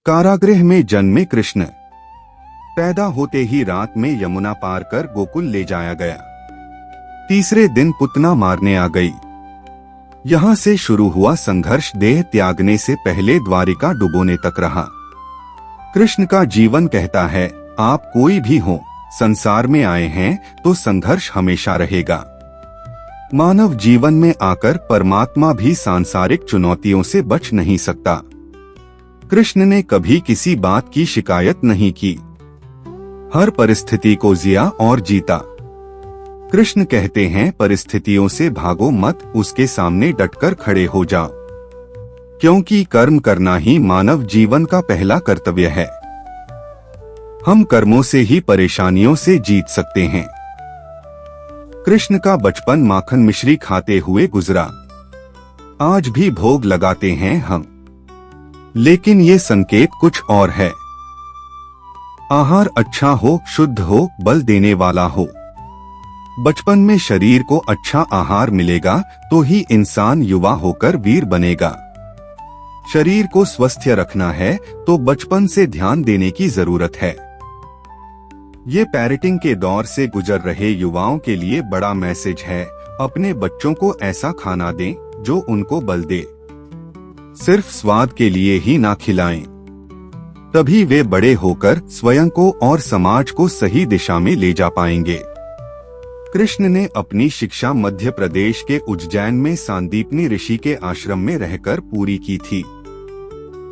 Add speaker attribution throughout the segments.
Speaker 1: कारागृह में जन्मे कृष्ण। पैदा होते ही रात में यमुना पार कर गोकुल ले जाया गया। तीसरे दिन पुतना मारने आ गई। यहाँ से शुरू हुआ संघर्ष देह त्यागने से पहले द्वारिका डुबोने तक रहा। कृष्ण का जीवन कहता है, आप कोई भी हो, संसार में आए हैं तो संघर्ष हमेशा रहेगा। मानव जीवन में आकर परमात्मा भी सांसारिक चुनौतियों से बच नहीं सकता। कृष्ण ने कभी किसी बात की शिकायत नहीं की, हर परिस्थिति को जिया और जीता। कृष्ण कहते हैं, परिस्थितियों से भागो मत, उसके सामने डटकर खड़े हो जाओ, क्योंकि कर्म करना ही मानव जीवन का पहला कर्तव्य है। हम कर्मों से ही परेशानियों से जीत सकते हैं। कृष्ण का बचपन माखन मिश्री खाते हुए गुजरा। आज भी भोग लगाते हैं हम, लेकिन ये संकेत कुछ और है। आहार अच्छा हो, शुद्ध हो, बल देने वाला हो। बचपन में शरीर को अच्छा आहार मिलेगा तो ही इंसान युवा होकर वीर बनेगा। शरीर को स्वस्थ रखना है तो बचपन से ध्यान देने की जरूरत है। ये पेरेंटिंग के दौर से गुजर रहे युवाओं के लिए बड़ा मैसेज है। अपने बच्चों को ऐसा खाना दें जो उनको बल दे। सिर्फ स्वाद के लिए ही ना खिलाएं, तभी वे बड़े होकर स्वयं को और समाज को सही दिशा में ले जा पाएंगे। कृष्ण ने अपनी शिक्षा मध्य प्रदेश के उज्जैन में सांदीपनी ऋषि के आश्रम में रहकर पूरी की थी।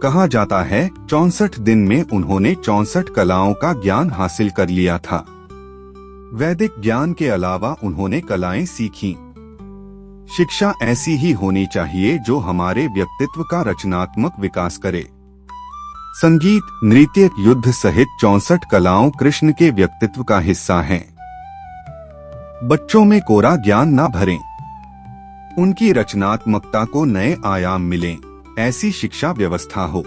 Speaker 1: कहा जाता है 64 दिन में उन्होंने 64 कलाओं का ज्ञान हासिल कर लिया था। वैदिक ज्ञान के अलावा उन्होंने कलाएं सीखीं। शिक्षा ऐसी ही होनी चाहिए जो हमारे व्यक्तित्व का रचनात्मक विकास करे। संगीत, नृत्य, युद्ध सहित 64 कलाओं कृष्ण के व्यक्तित्व का हिस्सा हैं। बच्चों में कोरा ज्ञान ना भरें, उनकी रचनात्मकता को नए आयाम मिलें, ऐसी शिक्षा व्यवस्था हो।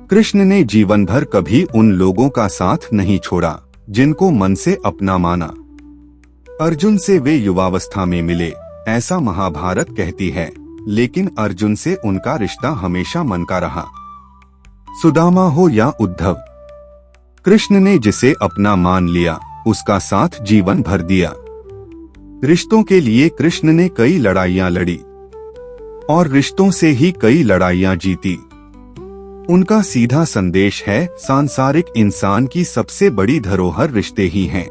Speaker 1: कृष्ण ने जीवन भर कभी उन लोगों का साथ नहीं छोड़ा जिनको मन से अपना माना। अर्जुन से वे युवावस्था में मिले, ऐसा महाभारत कहती है, लेकिन अर्जुन से उनका रिश्ता हमेशा मन का रहा। सुदामा हो या उद्धव, कृष्ण ने जिसे अपना मान लिया उसका साथ जीवन भर दिया। रिश्तों के लिए कृष्ण ने कई लड़ाइयां लड़ी और रिश्तों से ही कई लड़ाइयां जीती। उनका सीधा संदेश है, सांसारिक इंसान की सबसे बड़ी धरोहर रिश्ते ही हैं।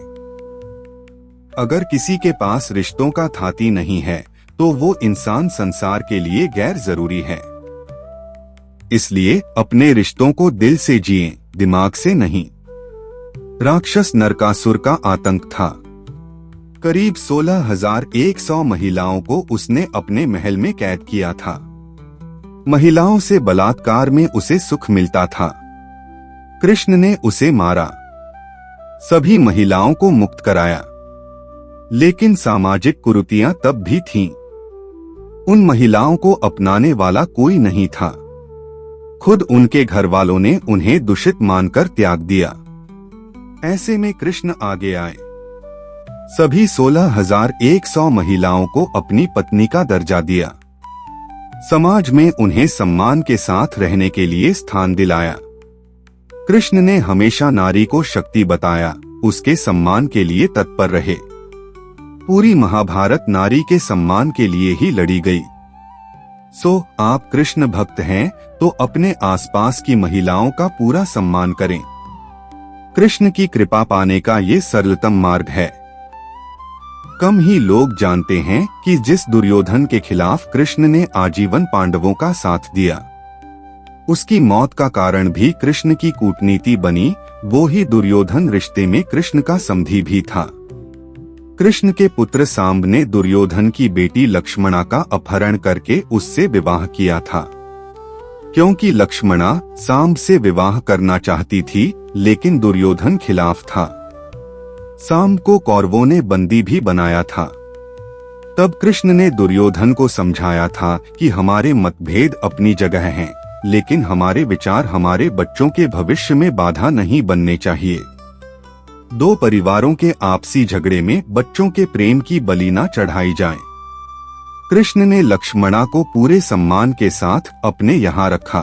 Speaker 1: अगर किसी के पास रिश्तों का थाती नहीं है तो वो इंसान संसार के लिए गैर जरूरी है। इसलिए अपने रिश्तों को दिल से जिएं, दिमाग से नहीं। राक्षस नरकासुर का आतंक था। करीब 16,100 महिलाओं को उसने अपने महल में कैद किया था। महिलाओं से बलात्कार में उसे सुख मिलता था। कृष्ण ने उसे मारा, सभी महिलाओं को मुक्त कराया। लेकिन सामाजिक कुरीतियां तब भी थीं। उन महिलाओं को अपनाने वाला कोई नहीं था। खुद उनके घर वालों ने उन्हें दूषित मानकर त्याग दिया। ऐसे में कृष्ण आगे आए, सभी 16,100 महिलाओं को अपनी पत्नी का दर्जा दिया। समाज में उन्हें सम्मान के साथ रहने के लिए स्थान दिलाया। कृष्ण ने हमेशा नारी को शक्ति बताया, उसके सम्मान के लिए तत्पर रहे। पूरी महाभारत नारी के सम्मान के लिए ही लड़ी गई। आप कृष्ण भक्त हैं तो अपने आसपास की महिलाओं का पूरा सम्मान करें। कृष्ण की कृपा पाने का ये सरलतम मार्ग है। कम ही लोग जानते हैं कि जिस दुर्योधन के खिलाफ कृष्ण ने आजीवन पांडवों का साथ दिया, उसकी मौत का कारण भी कृष्ण की कूटनीति बनी। वो ही दुर्योधन रिश्ते में कृष्ण का समधी भी था। कृष्ण के पुत्र सांब ने दुर्योधन की बेटी लक्ष्मणा का अपहरण करके उससे विवाह किया था, क्योंकि लक्ष्मणा सांब से विवाह करना चाहती थी, लेकिन दुर्योधन खिलाफ था। सांब को कौरवों ने बंदी भी बनाया था। तब कृष्ण ने दुर्योधन को समझाया था कि हमारे मतभेद अपनी जगह हैं, लेकिन हमारे विचार हमारे बच्चों के भविष्य में बाधा नहीं बनने चाहिए। दो परिवारों के आपसी झगड़े में बच्चों के प्रेम की बलि न चढ़ाई जाए। कृष्ण ने लक्ष्मणा को पूरे सम्मान के साथ अपने यहाँ रखा।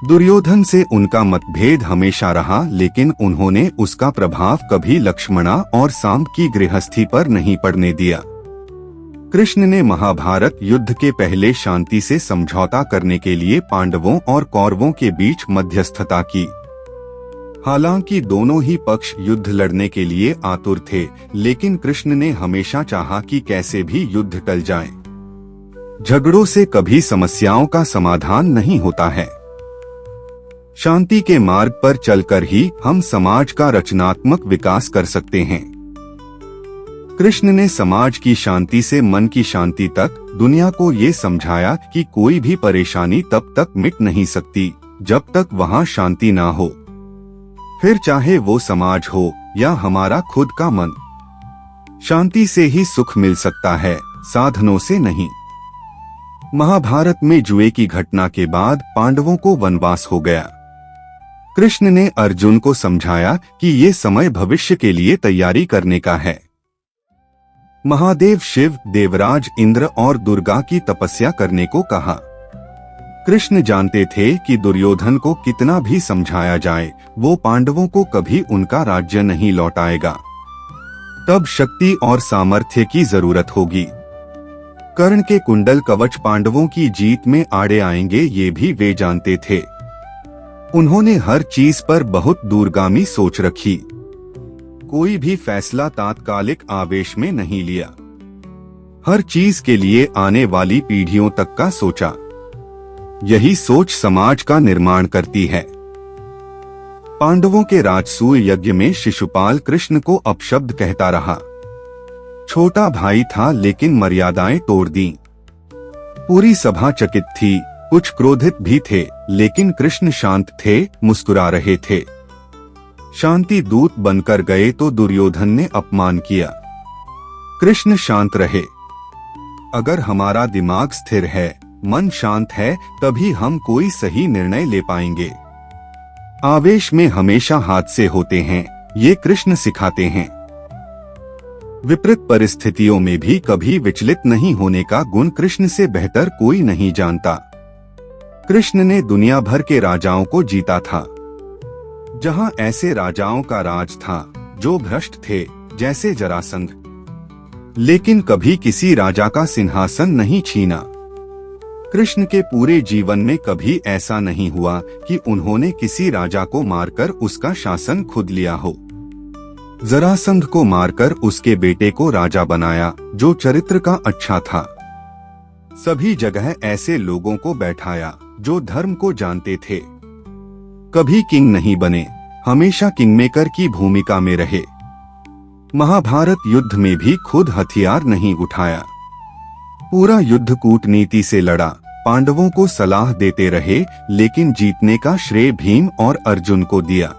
Speaker 1: दुर्योधन से उनका मतभेद हमेशा रहा, लेकिन उन्होंने उसका प्रभाव कभी लक्ष्मणा और सांब की गृहस्थी पर नहीं पड़ने दिया। कृष्ण ने महाभारत युद्ध के पहले शांति से समझौता करने के लिए पांडवों और कौरवों के बीच मध्यस्थता की। हालांकि दोनों ही पक्ष युद्ध लड़ने के लिए आतुर थे, लेकिन कृष्ण ने हमेशा चाहा कि कैसे भी युद्ध टल जाए। झगड़ों से कभी समस्याओं का समाधान नहीं होता है। शांति के मार्ग पर चलकर ही हम समाज का रचनात्मक विकास कर सकते हैं। कृष्ण ने समाज की शांति से मन की शांति तक दुनिया को ये समझाया कि कोई भी परेशानी तब तक मिट नहीं सकती जब तक वहाँ शांति ना हो, फिर चाहे वो समाज हो या हमारा खुद का मन। शांति से ही सुख मिल सकता है, साधनों से नहीं। महाभारत में जुए की घटना के बाद पांडवों को वनवास हो गया। कृष्ण ने अर्जुन को समझाया कि ये समय भविष्य के लिए तैयारी करने का है। महादेव शिव, देवराज इंद्र और दुर्गा की तपस्या करने को कहा। कृष्ण जानते थे कि दुर्योधन को कितना भी समझाया जाए, वो पांडवों को कभी उनका राज्य नहीं लौटाएगा। तब शक्ति और सामर्थ्य की जरूरत होगी। कर्ण के कुंडल कवच पांडवों की जीत में आड़े आएंगे, ये भी वे जानते थे। उन्होंने हर चीज पर बहुत दूरगामी सोच रखी। कोई भी फैसला तात्कालिक आवेश में नहीं लिया। हर चीज के लिए आने वाली पीढ़ियों तक का सोचा। यही सोच समाज का निर्माण करती है। पांडवों के राजसूय यज्ञ में शिशुपाल कृष्ण को अपशब्द कहता रहा। छोटा भाई था, लेकिन मर्यादाएं तोड़ दी। पूरी सभा चकित थी, कुछ क्रोधित भी थे, लेकिन कृष्ण शांत थे, मुस्कुरा रहे थे। शांति दूत बनकर गए तो दुर्योधन ने अपमान किया। कृष्ण शांत रहे। अगर हमारा दिमाग स्थिर है, मन शांत है, तभी हम कोई सही निर्णय ले पाएंगे। आवेश में हमेशा हादसे होते हैं, ये कृष्ण सिखाते हैं। विपरीत परिस्थितियों में भी कभी विचलित नहीं होने का गुण कृष्ण से बेहतर कोई नहीं जानता। कृष्ण ने दुनिया भर के राजाओं को जीता था। जहां ऐसे राजाओं का राज था जो भ्रष्ट थे, जैसे जरासंध, लेकिन कभी किसी राजा का सिंहासन नहीं छीना। कृष्ण के पूरे जीवन में कभी ऐसा नहीं हुआ कि उन्होंने किसी राजा को मारकर उसका शासन खुद लिया हो। जरासंध को मारकर उसके बेटे को राजा बनाया, जो चरित्र का अच्छा था। सभी जगह ऐसे लोगों को बैठाया जो धर्म को जानते थे। कभी किंग नहीं बने, हमेशा किंगमेकर की भूमिका में रहे। महाभारत युद्ध में भी खुद हथियार नहीं उठाया। पूरा युद्ध कूटनीति से लड़ा। पांडवों को सलाह देते रहे, लेकिन जीतने का श्रेय भीम और अर्जुन को दिया।